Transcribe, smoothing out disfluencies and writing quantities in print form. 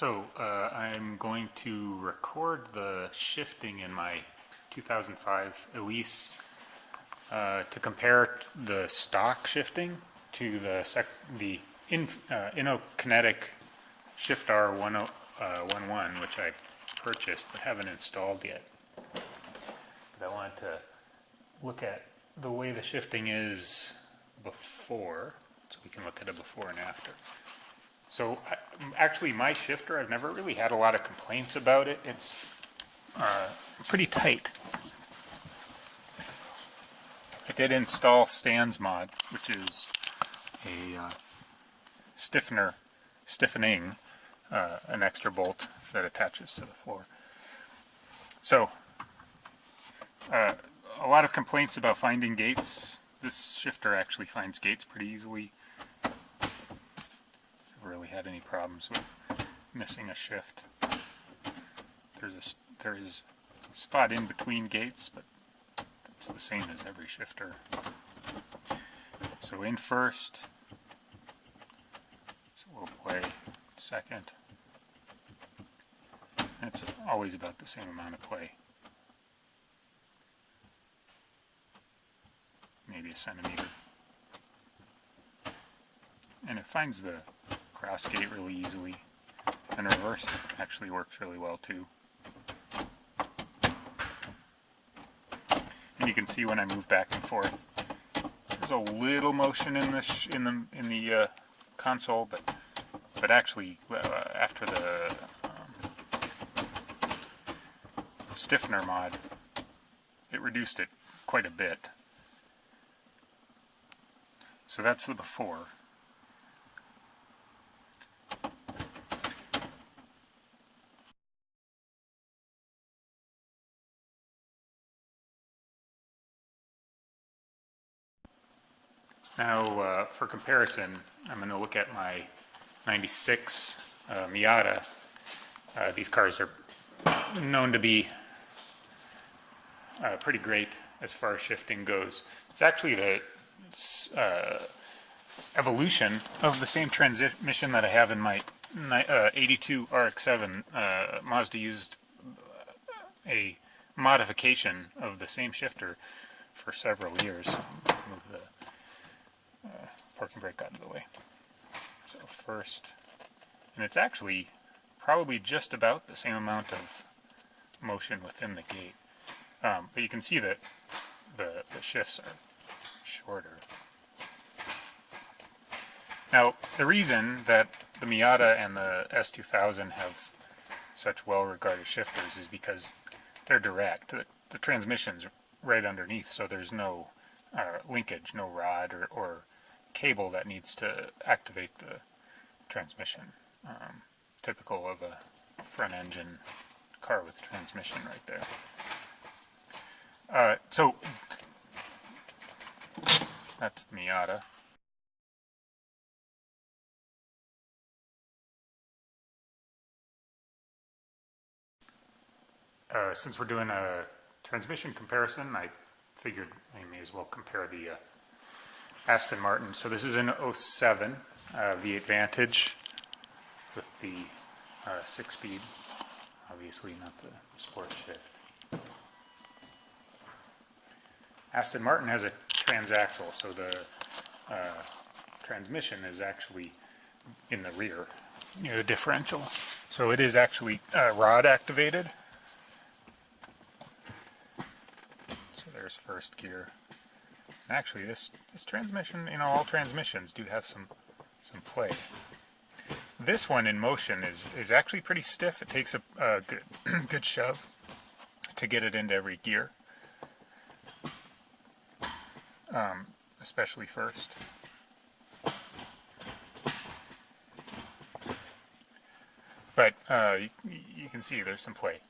I'm going to record the shifting in my 2005 Elise to compare the stock shifting to the Innokinetic Shift R111, which I purchased but haven't installed yet. But I wanted to look at the way the shifting is before, so we can look at it before and after. So actually my shifter, I've never really had a lot of complaints about it. It's pretty tight. I did install Stan's mod, which is a stiffening an extra bolt that attaches to the floor. So a lot of complaints about finding gates. This shifter actually finds gates pretty easily. Really had any problems with missing a shift. There is a spot in between gates, but it's the same as every shifter. So in first, so we'll play second. And it's always about the same amount of play. Maybe a centimeter. And it finds the cross gate really easily, and reverse actually works really well too. And you can see when I move back and forth, there's a little motion in this in the console, but actually after the stiffener mod, it reduced it quite a bit. So that's the before. Now, for comparison, I'm going to look at my 96 Miata. These cars are known to be pretty great as far as shifting goes. It's actually the evolution of the same transmission that I have in my 82 RX-7. Mazda used a modification of the same shifter for several years. Move the parking brake out of the way. So first, and it's actually probably just about the same amount of motion within the gate. But you can see that the shifts are shorter. Now, the reason that the Miata and the S2000 have such well-regarded shifters is because they're direct. The transmission's right underneath, so there's no linkage, no rod or cable that needs to activate the transmission. Typical of a front-engine car with transmission right there. So that's the Miata. Since we're doing a transmission comparison, I figured I may as well compare the Aston Martin. So this is an 07 V8 Vantage with the 6-speed, obviously not the sport shift. Aston Martin has a transaxle, so the transmission is actually in the rear, near the differential. So it is actually rod activated. So there's first gear. And actually, this transmission, all transmissions do have some play. This one in motion is actually pretty stiff. It takes a good shove to get it into every gear, especially first. But you can see there's some play.